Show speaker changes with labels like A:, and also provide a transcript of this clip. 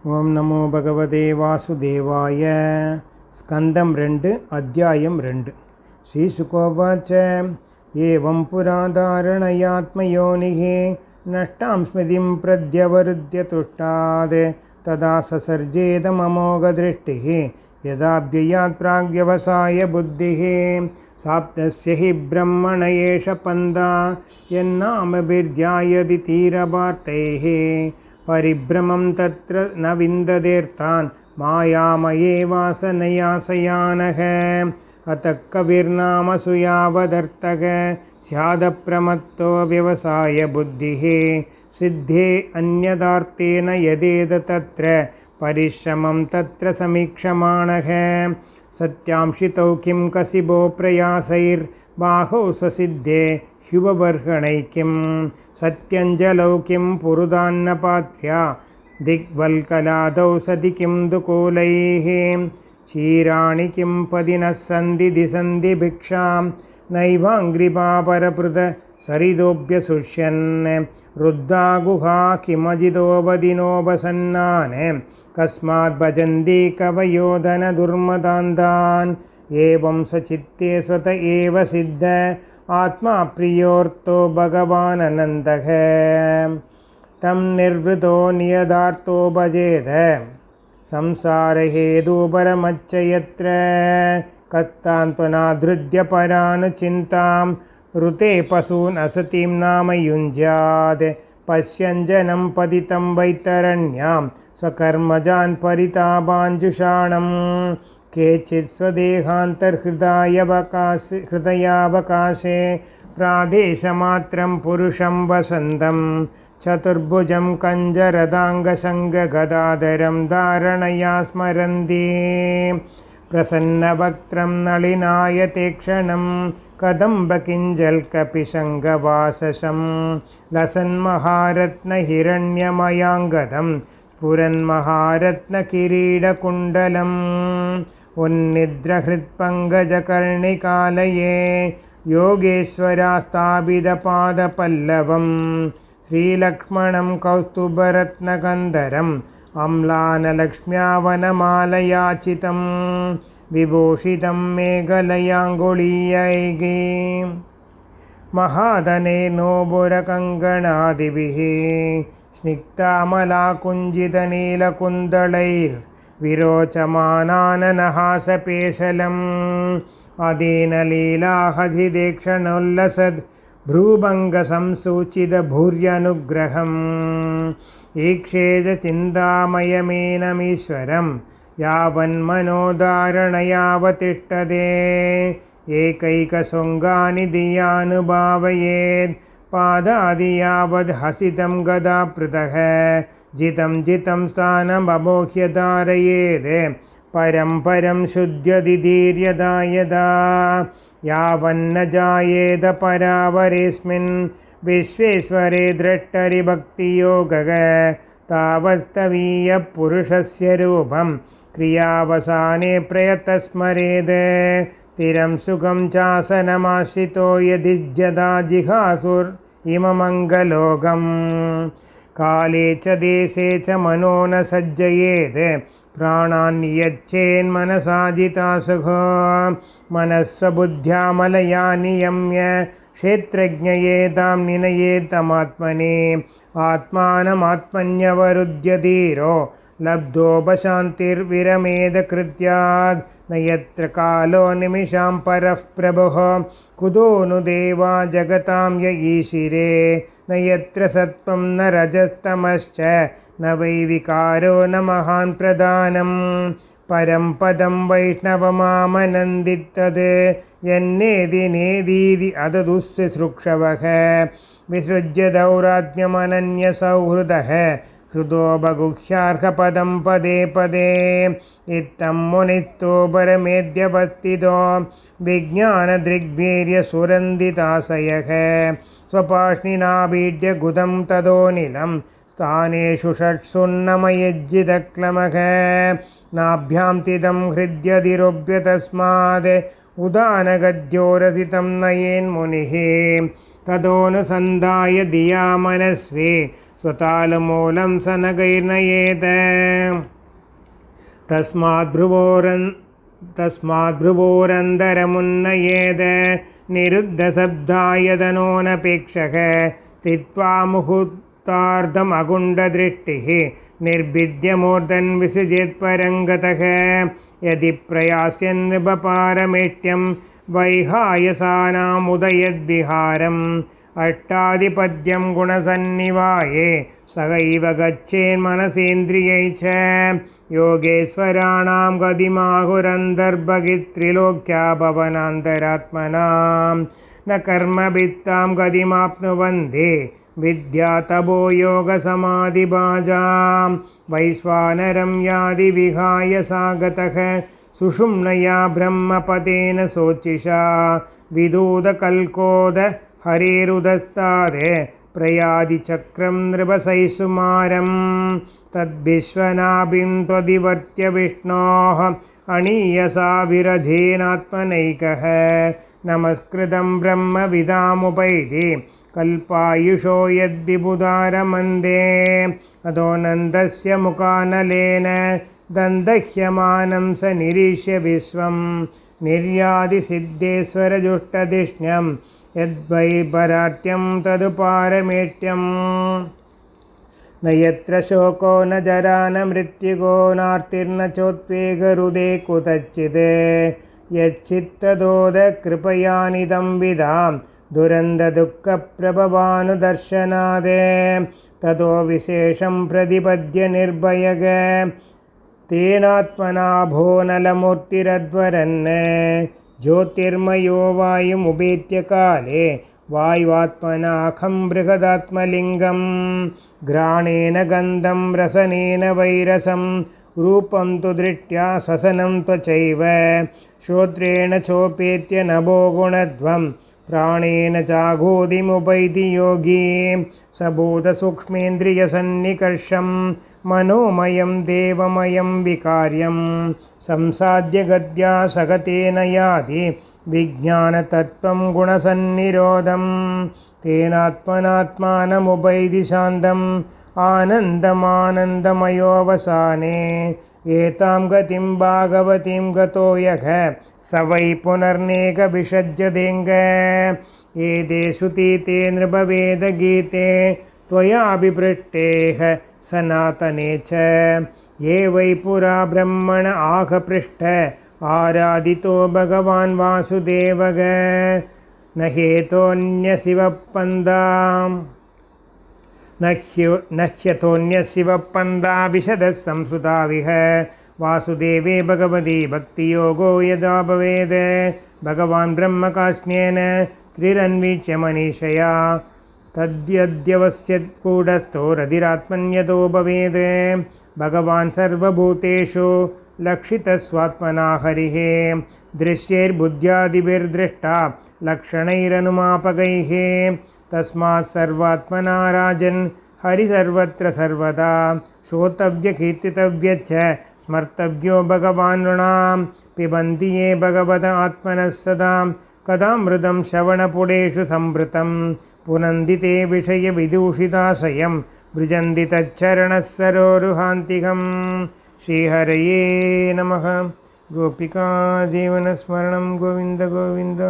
A: ஓம் நமோ பகவதே வாசுதேவாய. ஸ்கந்தம் 2 அத்தியாயம் 2. ஸ்ரீசுகோவாச்ச ஏவம் புராதாரணயாத்மயோனிः நஷ்டாம் ஸ்மிருதிம் பிரத்யவருத்ய துஷ்டாத் ததா சசர்ஜேதமமோகதிருஷ்டிः யதாப்யயாத் ப்ராக்யவசாய புத்திः சாப்தஸ்ய ஹி பிரம்மண ஏஷ பந்தா யன்னாமபிர்த்யாயதி தீரபார்த்தைः परिभ्रमं तत्र न विन्ददेर्तान् मायामये वासनयासयानः अतः कविर्नामसु यावदर्थः स्यादप्रमत्तो व्यवसाय बुद्धिः सिद्धे अन्यदार्थेन यदेद तत्र परिश्रमं तत्र समीक्षमाणः सत्यांशितौ किं कसिबो प्रयासैर्बाहौ ससिद्धे ह्युपबर्हणैकिं सत्यञ्जलौ किं पुरुदान्नपात्र्या दिग्वल्कलादौ सति किं दुकूलैः क्षीराणि किं पदिनः सन्धि दिसन्धि भिक्षां नैवाङ्घ्रिपापरपृत सरिदोऽभ्यसुष्यन् रुद्धा गुहा किमजिदोपदिनोपसन्नान् कस्मात् भजन्ति कवयो धनदुर्मदान्तान् एवं सचित्ते स्वत एव सिद्ध आत्मा प्रियोऽर्थो भगवाननन्दः तं निर्वृतो नियदार्थो भजेद संसारहेतुपरमच्च यत्र कत्तान्त्वनाधृत्य परानुचिन्तां ऋते पशून् असतीं नाम युञ्ज्यात् पश्यञ्जनं पतितं वैतरण्यां स्वकर्मजान् परितापाञ्जुषाणम् केचित् स्वदेहान्तर्हृदयावकाशे प्रादेशमात्रं पुरुषं वसन्तं चतुर्भुजं कञ्जरदाङ्गशङ्गगदाधरं धारणया स्मरन्ति प्रसन्नवक्त्रं नलिनायतेक्षणं कदम्बकिञ्जल्कपिशङ्गवाससं लसन्महारत्नहिरण्यमयाङ्गदं स्फुरन्महारत्नकिरीटकुण्डलम् उन्निद्रहृत्पङ्कजकर्णिकालये योगेश्वरास्तापितपादपल्लवं श्रीलक्ष्मणं कौस्तुभरत्नकन्धरम् अम्लानलक्ष्म्यावनमालयाचितं विभूषितं मेघलयाङ्गुलीयैः महाधनेर्नोबुरकङ्कणादिभिः स्निग्धामलाकुञ्जितनीलकुन्दलैर्विरोचमानाननहासपेशलम् अदीनलीलाहधिदेक्षणोल्लसद् भ्रूभङ्गसंसूचितभूर्यनुग्रहम् ईक्षेज चिन्तामयमेनमीश्वरं यावन्मनोधारणयावतिष्ठते एकैकशृङ्गानि धियानुभावयेत् पादादियावद् हसितं गदापृतः जितं जितं स्थानमबोह्य धारयेत् परं परं शुद्ध्यधिधीर्यदा यदा यावन्न जायेद परावरेऽस्मिन् विश्वेश्वरे द्रष्टरि भक्तियोगः तावस्तवीयपुरुषस्य रूपं क्रियावसाने प्रयतस्मरेत् तिरं सुखं चासनमाश्रितो यदिज्यदा जिहासुर्इममङ्गलोकम् काले च देशे च मनो न सज्जयेत् प्राणान् नियच्छेन्मनसाजितासुखो मनस्वबुद्ध्यामलया नियम्य क्षेत्रज्ञयेतां निनयेतमात्मने आत्मानमात्मन्यवरुध्य धीरो लब्धोपशान्तिर्विरमेदकृत्यात् न यत्र कालो निमिषां परः प्रभुः कुतो नु देवा जगतां य ईशिरे न यत्र सत्त्वं न रजस्तमश्च न वै विकारो न महान् प्रधानं परं पदं वैष्णवमामनन्दितद् यन्नेदि नेदीदि अददुःशुश्रूक्षवः विसृज्य दौरात्म्यमनन्यसौहृदः हृदो बगुह्यार्हपदं पदे पदे इत्थं मुनिस्तो परमेद्यवस्थितो विज्ञानदृग्वीर्यसुरन्दिताशयः स्वपाष्णिनाभीड्य गुदं तदोनिलं स्थानेषु षट्सुन्नमयज्जितक्लमः नाभ्यां तिदं हृद्यधिरोभ्य तस्मात् उदानगद्योरसितं नयेन्मुनिः तदोनुसन्धाय धिया मनस्वी स्वतालमूलं सनगैर्नयेत् तस्माद्भ्रुवोरन्दरमुन्नयेत् निरुद्धशब्दायतनोऽनपेक्षः स्थित्वा मुहूर्तार्धमगुण्डदृष्टिः निर्भिद्यमूर्धन् विसृजेत्परङ्गतः यदि प्रयास्यन् नृपपारमेष्ट्यं वैहायसानामुदयद्विहारम् अष्टाधिपद्यं गुणसन्निवाये सहैव गच्छेन्मनसेन्द्रियै च योगेश्वराणां गतिमाहुरन्तर्बहिस्त्रिलोक्या भवनान्तरात्मनां न कर्मभित्तां गतिमाप्नुवन्ति विद्या तपो योगसमाधिभाजां वैश्वानरं यादि विहाय सा गतः सुषुम्नया ब्रह्मपदेन शोचिषा विदूदकल्कोद हरेरुदस्ताद् प्रयादिचक्रं नृपसैसुमारं तद्विश्वनाभिं त्वदिवर्त्य विष्णोः अणीयसा विरजेनात्मनैकः नमस्कृतं ब्रह्मविदामुपैति कल्पायुषो यद्विबुधारमन्दे अधो नन्दस्य मुखानलेन दन्दह्यमानं स निरीक्ष्य विश्वं निर्यादिसिद्धेश्वरजुष्टधिष्ण्यं यद्वैपरार्त्यं तदुपारमेट्यं न यत्र शोको न जरा न मृत्युगो नार्तिर्न चोत्वेगरुदे कुतश्चित् यच्चित्तदोदकृपयानिदं विदां दुरन्तदुःखप्रभवानुदर्शनात् ततो विशेषं प्रतिपद्य निर्भयग तेनात्मना भो नलमूर्तिरध्वरन् ज्योतिर्मयो वायुमुपेत्य काले वायुवात्मनाखं बृहदात्मलिङ्गं घ्राणेन गन्धं रसनेन वैरसं रूपं तु दृष्ट्या ससनं त्वचैव श्रोत्रेण चोपेत्य नभो गुणध्वं प्राणेन चाघोदिमुपैति योगी सबूतसूक्ष्मेन्द्रियसन्निकर्षं मनोमयं देवमयं विकार्यं संसाद्य गद्या सगतेन याति विज्ञानतत्त्वं गुणसन्निरोधं तेनात्मनात्मानमुपैति शान्तम् आनन्दमानन्दमयोऽवसाने एतां गतिं भागवतीं गतो यः स वै पुनर्नेकविषज्यदेङ्ग एतेषु तीते नृपवेदगीते त्वयाभिपृष्टेः सनातने च ये वै पुरा ब्रह्मण आहपृष्ठ आराधितो भगवान् वासुदेवः न हेतोऽन्यशिवपन्दाम् न ह्यतोऽन्यशिवपन्दा विशदः संसुताविह वासुदेवे भगवती भक्तियोगो यदा भवेद् भगवान् ब्रह्मकास्न्येन त्रिरन्वीच्य मनीषया तद्यद्यवस्यत्कूटस्थो रतिरात्मन्यतो भवेद् भगवान् सर्वभूतेषु लक्षितस्वात्मना हरिः दृश्यैर्बुद्ध्यादिभिर्दृष्टा लक्षणैरनुमापकैः तस्मात् सर्वात्मना राजन् हरिसर्वत्र सर्वदा श्रोतव्यकीर्तितव्यच्च स्मर्तव्यो भगवान् नृणां पिबन्ति ये भगवत आत्मनः सदा कदामृतं श्रवणपुडेषु संवृतं पुनन्ति ते विषयविदूषिताशयं भृजन्ति तच्चरणः सरोरुहान्तिकं श्रीहरये नमः। गोपिका जीवनस्मरणं गोविन्द गोविन्द।